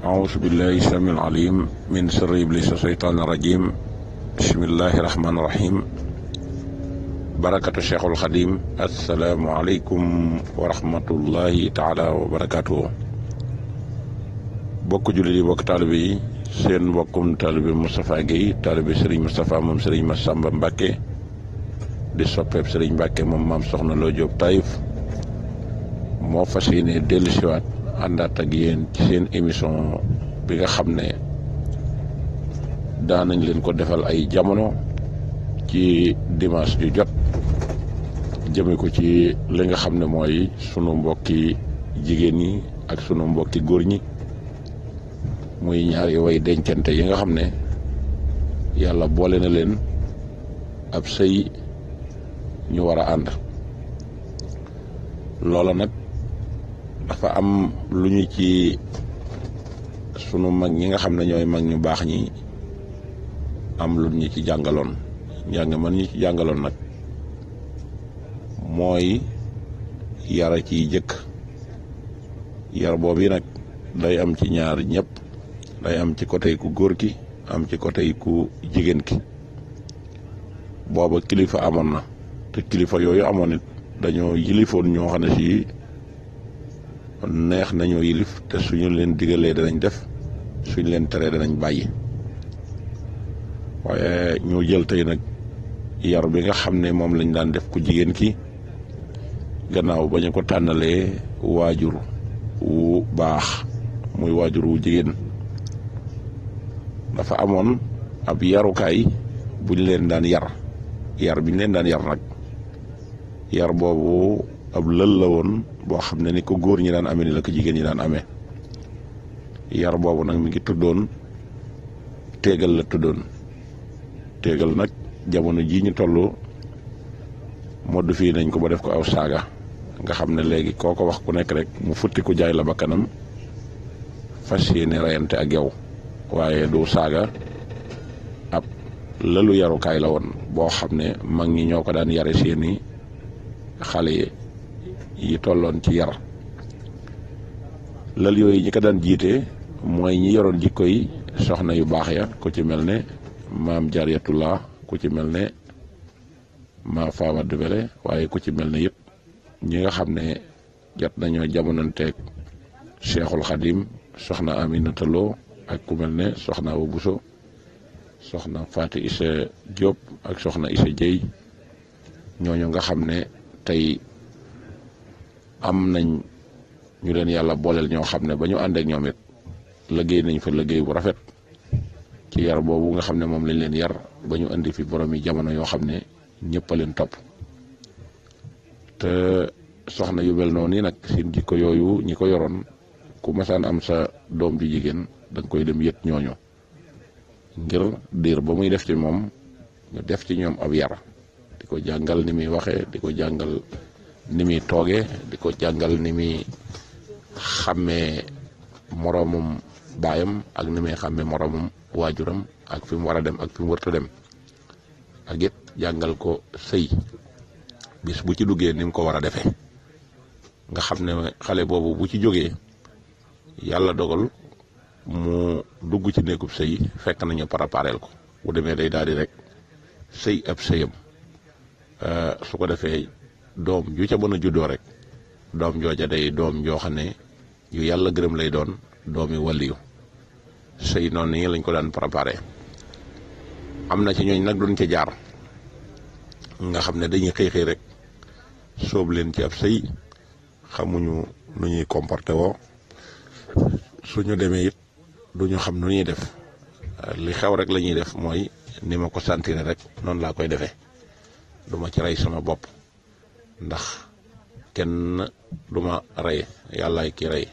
أعوذ بالله السميع العليم من شر إبليس الشيطان الرجيم بسم الله الرحمن الرحيم barakatu Cheikhul Khadim asalaamualeykum wa rahmatullahi taala wa barakatuhu bokk jullit yi bokk taalibe yi seen mbokkum taalibe Moustapha Guèye taalibe Serigne Moustapha moom Serigne Massamba Mbacke di soppeeb Serigne Mbacke moom maam Soxna Lo Diop Taïf moo fas yéene dellusiwaat àndaat ak yéen ci seen émission bi nga xam ne daanañ leen ko defal ay jamono ci dimanche ju jot jëme ko ci li nga xam ne mooy sunu mbokki jigéen ñi ak sunu mbokki góor ñi muy ñaari way dencante yi nga xam ne yàlla boole na leen ab sëy ñu war a ànd loola nag dafa am lu ñu ci sunu mag ñi nga xam ne ñooy mag ñu baax ñi am lu ñu ci jàngaloon njàng man ñu ci jàngaloon nag mooy yara ciy jëkk yar boobu yi nag day am ci ñaar ñëpp day am ci côté ku góor ki am ci côté ku jigéen ki booba kilifa amoon na te kilifa yooyu amoon it dañoo yilifoon ñoo xam ne si neex nañoo yilif te suñu leen digalee danañ def suñu leen teree danañ bàyyi waaye ñu jël tey nag yar bi nga xam ne moom lañ daan def ku jigéen ki gannaaw ba ñu ko tànnalee waajur wu baax muy waajur wu jigéen dafa amoon ab yarukaay buñ leen daan yar biñ leen daan yar nag yar boobu ab lël la woon boo xam ne ni ko góor ñi daan amee ni la ko jigéen ñi daan amee yar boobu nag mi ngi tuddoon téegal la tuddoon téegal nag jamono jii ñu toll modd fii nañ ko ba def ko aw saaga nga xam ne léegi koo ko wax ku nekk rek mu futti ku jaay la bakkanam fas yéene reyante ak yow waaye du saaga ab lalu yarukaay la woon boo xam ne mag ñi ñoo ko daan yare seeni xale yi tolloon ci yar lal yooyu ñi ko daan jiite mooy ñi yoroon jikko yi soxna yu baax ya ku ci mel ne maam Jaariyatullah ku ci mel ne ma Fama Dubele waaye ku ci mel ne yëpp ñi nga xam ne jot nañoo jamononteeg Cheikhul Khadim soxna Aminata Lo ak ku mel ne soxna Awa Bousso soxna Faati Issa Diop ak soxna Issa Dieye ñooñu nga xam ne tey am nañ ñu leen yàlla booleel ñoo xam ne ba ñu àndeek ñoom it liggéey nañ fa liggéey bu rafet ci yar boobu nga xam ne moom lañ leen yar ba ñu indi fi borom yi jamono yoo xam ne ñëpp a leen topp te soxna yu mel noonu nag seen jikko yooyu ñi ko yoroon ku masaan am sa doom ju jigéen da nga koy dem yët ñooñu ngir diir ba muy def ci moom ñu def ci ñoom ab yar di ko jàngal ni muy waxee di ko jàngal ni muy toogee di ko jàngal ni muy xàmmee moroomum baayam ak ni muy xàmmee moroomum waajuram ak fi mu war a dem ak fi mu warta dem ak it jàngal ko sëy bis bu ci duggee ni mu ko war a defee nga xam ne xale boobu bu ci jógee yàlla dogal mu dugg ci néegub sëy fekk nañu prépareel ko bu demee day daal di rek sëy ab sëyam su ko defee doom ju ca mën a juddoo rek doom jooja day doom joo xam ne yu yàlla gërëm lay doon doomi waliyu sëy noonu nii lañ ko daan préparé am na ci ñooñ nag duñ ca jaar nga xam ne dañuy xëy rek sóob leen ci ab sëy xamuñu nu ñuy comporté woo suñu demee it duñu xam nu ñuy def li xew rek la ñuy def mooy ni ma ko sentir rek noonu laa koy defee duma ci rey sama bopp ndax kenn duma rey yàllaay ki rey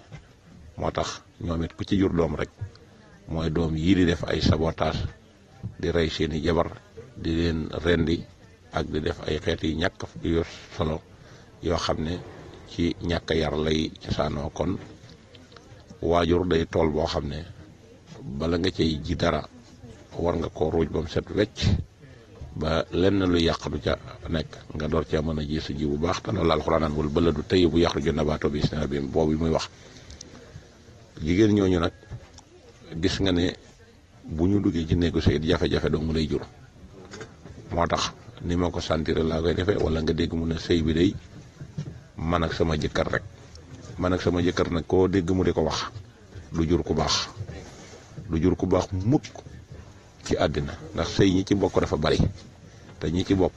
moo tax ñoom it ku ci jur doom rek mooy doom yii di def ay sabotage di rey seeni jabar di leen rendi ak di def ay xeet yi ñàkk yu solo yoo xam ne ci ñàkk yar lay cosaanoo kon waajur day tool boo xam ne bala nga cay ji dara war nga ko ruuj ba mu set wecc ba lenn lu yàq du ca nekk nga door cee mën a ji sa ji bu baax te loolu alxuraan naan wal baladu tayyibu yaxruju nabaatuhu bi izni rabbih boobu muy wax jigéen ñooñu nag gis nga ne bu ñu duggee ci néegu sëy jafe-jafe dong mu lay jur. moo tax ni ma ko sentir laa koy defee, wala nga dégg mu ne sëy bi day man ak sama jëkkër rek. man ak sama jëkkër nag koo dégg mu di ko wax du jur ku baax, du jur ku baax mukk ci àddina. ndax sëy ñi ci bokk dafa bari te ñi ci bokk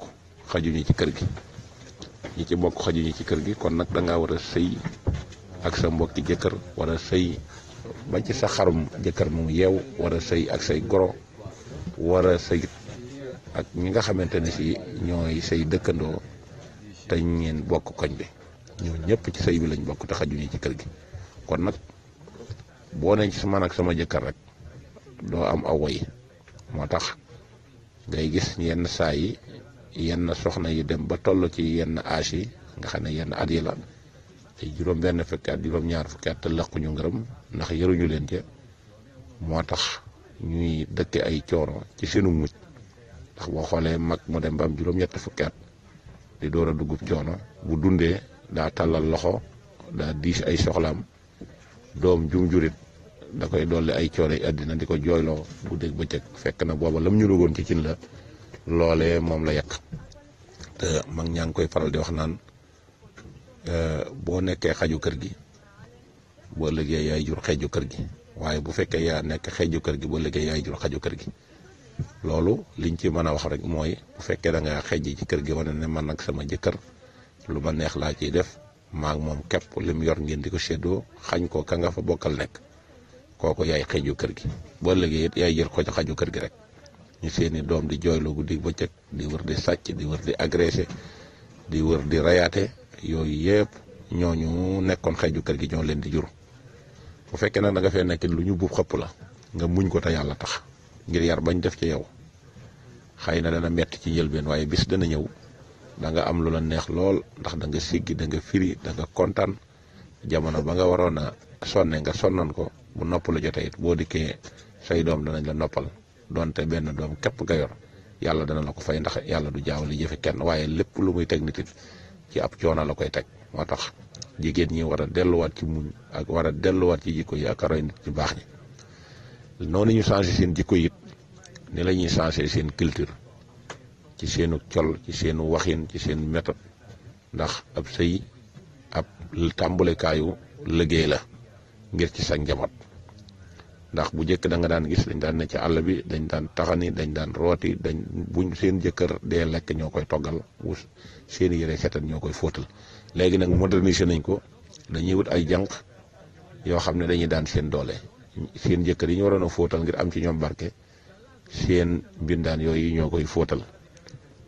xajuñu ci kër gi, ñi ci bokk xajuñu ci kër gi. kon nag da ngaa war a sëy ak sa mbokki jëkkër, war a sëy ba ci sa xarum jëkkër mu yeew, war a sëy ak say goro, war a sëy ak ñi nga xamante ne si ñooy say dëkkandoo te ñeen bokk koñ bi. ñoo ñëpp ci sëy bi lañ bokk te xajuñu ci kër gi. kon nag boo ne ci man ak sama jëkkër rek doo am aw woy. moo tax ngay gis yenn saa yi yenn soxna yi dem ba toll ci yenn âge yi nga xam ne yenn at yi la ay juróom-benn fukki at juróom-ñaar fukki at te lëkkuñu ngërëm ndax yaruñu leen ca. moo tax ñuy dëkke ay coono ci seenu mujj. ndax boo xoolee mag mu dem ba am juróom-ñett fukki at di door a dugub coono bu dundee daa tàllal loxo, daa diis ay soxlaam, doom jum jurit da koy dolli ay coono yi àddina di ko jooyloo bu dégg bëccëg. fekk na booba lam ñu lugoon ci cin la loolee moom la yàq. te mag ñaa ngi koy faral di wax naan boo nekkee xaju kër gi boo liggéey yaay jur xeju kër gi, waaye bu fekkee yaa nekk xeju kër gi boo liggéey yaay jur xaju kër gi. loolu liñ ci mën a wax rek mooy bu fekkee da nga xejji ci kër gi wane ne man nag sama jëkkër lu ma neex laa ciy def, maa ngi moom képp lim yor ngeen di ko séddoo, xañ ko ka nga fa bokkal nekk, kooku yaay xeju kër gi. boo liggéey it yaay jël ko xaju kër gi rek. ñu seeni doom di jooyloo guddi bëccëg, di wër di sàcc, di wër di agressé, di wër di rayaate, yooyu yëpp ñooñu nekkoon xeju kër gi ñoo leen di jur. bu fekkee nag da nga fee nekk lu ñu buub xëpp la nga muñ ko te yàlla tax, ngir yar bañ def ci yow. xëy na dana metti ci njëlbeen waaye bis dana ñëw da nga am lu la neex lool, ndax da nga siggi, da nga firi, da nga kontaan. jamono ba nga waroon a sonne nga sonnoon ko, bu nopp la jotee it boo dikkee say doom danañ la noppal. donte benn doom képp nga yor yàlla dana la ko fay, ndax yàlla du jaawale jëfe kenn, waaye lépp lu muy teg nit it ci ab coono la koy teg. moo tax jigéen ñi war a delluwaat ci muñ ak war a delluwaat ci jikko yi ak roy nit ci baax ñi. noonu ñu changé seen jikko it ni la ñuy changé seen culture, ci seenu col, ci seenu waxin, ci seen méthode. ndax ab sëy ab tàmbalekaayu liggéey la ngir ci sa njaboot. ndax bu njëkk da nga daan gis dañ daan ne ci àll bi, dañ daan taxani, dañ daan rooti, buñ seen jëkkër dee lekk ñoo koy toggal, bu seen yére setan ñoo koy fóotal. léegi nag modernisé nañ ko, dañuy wut ay jànq yoo xam ne dañuy daan seen doole. seen jëkkër yi ñu waroon a fóotal ngir am ci ñoom barke, seen mbindaan yooyu ñoo koy fóotal,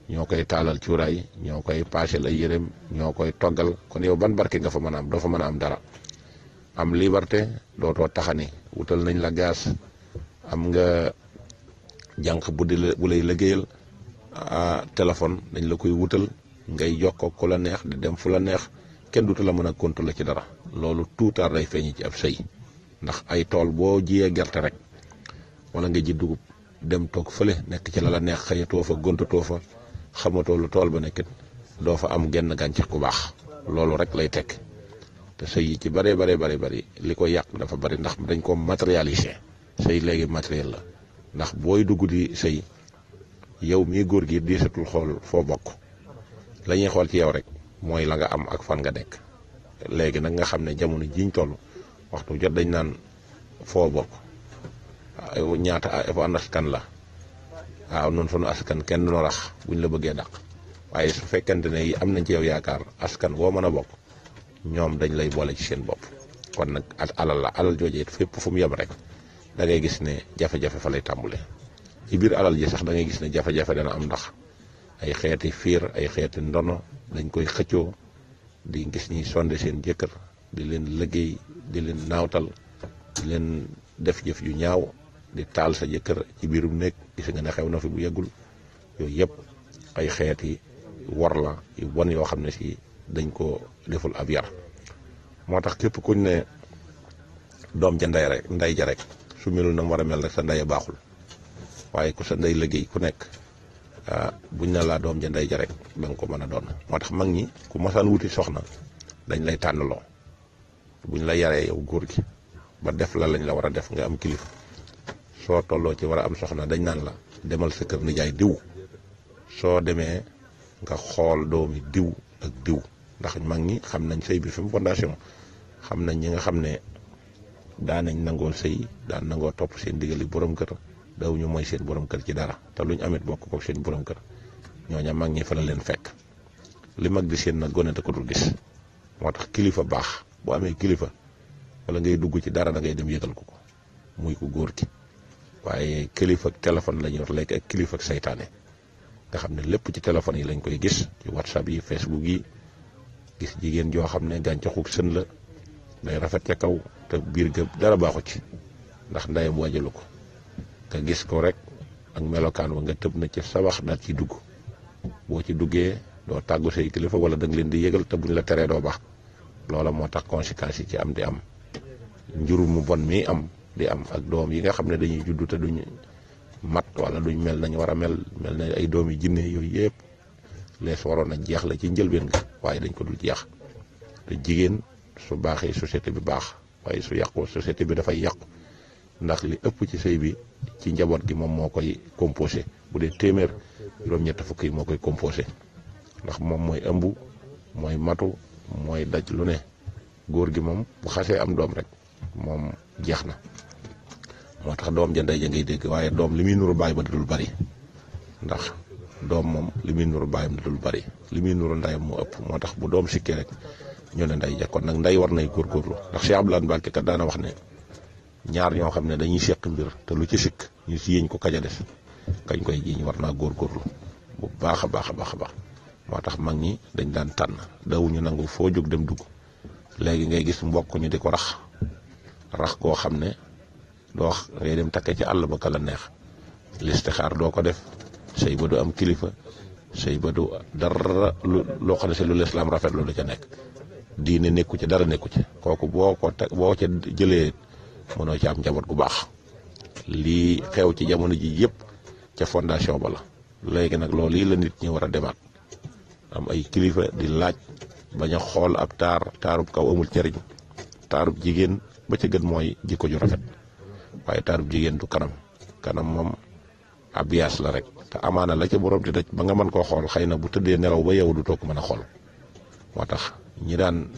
ñoo koy taalal cuuraay, ñoo koy paasel ay yéreem, ñoo koy toggal. kon yow ban barke nga fa mën a am? doo fa mën a am dara. am liberté, dootoo taxani, wutal nañ la gaz, am nga jànq bu lay liggéeyal, téléphone dañ la koy wutal, ngay jokkoo ku la neex, di dem fu la neex, kenn dutu la mën a contrôler ci dara. loolu tuutaar day feeñ ci ab sëy. ndax ay tool boo jiyee gerte rek wala nga ji dugub dem toog fële nekk ci la neex, xëyatoo fa, gontatoo fa, xamatoo lu tool ba nekkit, doo fa am genn gàncax gu baax. loolu rek lay tekk. te sëy yi ci bari li ko yàq dafa bari, ndax dañ ko matérialiser. sëy léegi matériel la. ndax booy dugg di sëy, yow mii góor gi diisatul xool foo bokk, la ñuy xool ci yow rek mooy la nga am ak fan nga nekk. léegi nag nga xam ne jamono jiñ toll waxtu jot dañ naan foo bokk, ñaata an askan la, waaw noonu sunu askan kenn du rax buñ la bëggee dàq. waaye su fekkente ne am nañ ci yow yaakaar, askan boo mën a bokk ñoom dañ lay boole ci seen bopp. kon nag ak alal la, alal jooje it fépp fu mu yem rek da ngay gis ne jafe-jafe fa lay tàmbule. ci biir alal ji sax da ngay gis ne jafe-jafe dana am, ndax ay xeeti fiir, ay xeeti ndono dañ koy xëccoo, di gis ñi sonde seen jëkkër, di leen liggéey, di leen naawtal, di leen def jëf yu ñaaw, di taal sa jëkkër ci biirum nekk. gis nga ne xew na fi bu yeggul. yooyu yëpp ay xeeti war la yu bon yoo xam ne si dañ ko deful ab yar. moo tax képp kuñ ne doom ja ndey ja rek su melul na mu war a mel rek sa ndey baaxul. waaye ku sa ndey liggéey ku nekk buñ ne laa doom ja ndey ja rek da nga ko mën a doon. moo tax mag ñi ku masaan wuti soxna dañ lay tànnaloo, buñ la yaree yow góor gi ba def la lañ la war a def nga am kilifa, soo tolloo ci war a am soxna dañ naan la demal sa kër nijaay diw soo demee nga xool doomi diw ak diw ndax mag ñi xam nañ sëy bi fi mu fondation xam nañ ñi nga xam ne daan nañ nangoo sëy daan nangoo topp seen digali borom kër daw ñu mooy seen borom kër ci dara te luñ amit bokk ko seen borom kër ñooña mag ñi fa la leen fekk li mag di seen nag gone te ko dul gis moo tax kilifa baax bu amee kilifa wala ngay dugg ci dara da ngay dem yëgal ko muy ko góor ki waaye kilifa ak téléphone lañ yor léegi ak kilifa ak saytaane nga xam ne lépp ci téléphone yi lañ koy gis ci whatsapp yi facebook yi gis jigéen joo xam ne gàncaxu sën la day rafet ca kaw te biir ga dara baaxu ci ndax ndeyam wajalu ko nga gis ko rek ak melokaan wa nga tëb na ci sabax daal ci dugg boo ci duggee doo tàggu say kilifa wala da nga leen di yëgal te buñ la teree doo baax loola moo tax conséquences yi ci am di am njurul mu bon mi am di am ak doom yi nga xam ne dañuy juddu te duñ mat wala duñ mel nañ war a mel ne ay doom yi jinne yooyu yëpp lees waroon a jeex la ci njëlbeen nga waaye dañ ko dul jeex te jigéen su baaxee société bi baax waaye su yàqu société bi dafay yàqu ndax li ëpp ci sëy bi ci njaboot gi moom moo koy composé bu dee téeméer juróom-ñett fukk yi moo koy composé ndax moom mooy ëmb mooy matu mooy daj lu ne góor gi moom bu xasee am doom rek moom jeex na moo tax doom ja ndey ja ngay dégg waaye doom li muy nuru baay ba dul bari ndax doom moom li muy nuru baayam dul bari li muy nuru ndeyam moo ëpp moo tax bu doom sikkee rek ñu ne ndey ja kon nag ndey war nay góorgóorlu ndax Cheikh Abdoulaye Mbacke kat daana wax ne ñaar ñoo xam ne dañuy seq mbir te lu ci sikk ñu si yéeñ ko kaja des kañ koy jiiñ war naa góorgóorlu bu baax a baax a baax a baax moo tax mag ñi dañ daan tànn dawuñu nangu foo jóg dem dugg léegi ngay gis mbokk ñu di ko rax koo xam ne doo wax ngay dem takke ci àll ba kala neex listixaar doo ko def sëy ba du am kilifa sëy ba du dara loo xam ne si lu lislaam rafet lu ca nekk diine nekku ci dara nekku ci kooku boo ca jëlee mënoo ci am njaboot gu baax lii xew ci jamono ji yëpp ca fondation ba la léegi nag loolu yi la nit ñi war a demaat am ay kilifa di laaj bañ a xool ab taarub kaw amul njariñ taarub jigéen ba ca gën mooy jikko ju rafet waaye taarub jigéen du kanam moom ab yaas la rek te amaana la ca borom di daj ba nga mën koo xool xëy na bu tëddee nelaw ba yow du toog mën a xool moo tax ñi daan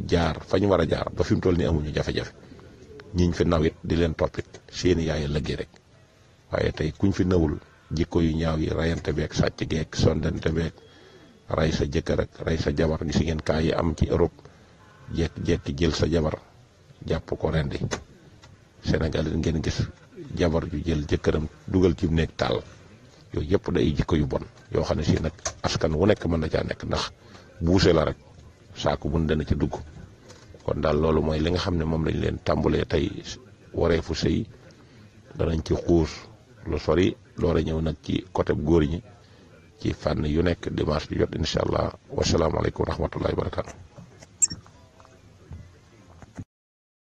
jaar fañ war a jaar ba fi mu toll ni amuñu jafe-jafe ñiñ fi nawit di leen toppit seeni yaay lëggee rek waaye tey kuñ fi nawul jikko yu ñaaw yi rayante beeg sàcc geeg sondante beeg ray sa jëkkër ak ray sa jabar gi si ngeen kaa yi am ci Europe jekki jël sa jabar jàpp ko rendi Sénégal ngeen gis jabar ju jël jëkkëram dugal ci néeg taal yooyu yëpp day jikko yu bon yoo xam ne si nag askan wu nekk mën na caa nekk ndax buuse la rek saaku bun dana ci dugg kon daal loolu mooy li nga xam ne moom lañ leen tàmbalee tey wareefu sëy danañ ci xuus lu sori door a ñëw nag ci côté góor ñi ci fànn yu nekk dimanche bi jot incha allah wasalaamaaleykum wa rahmatullahi wa barakatu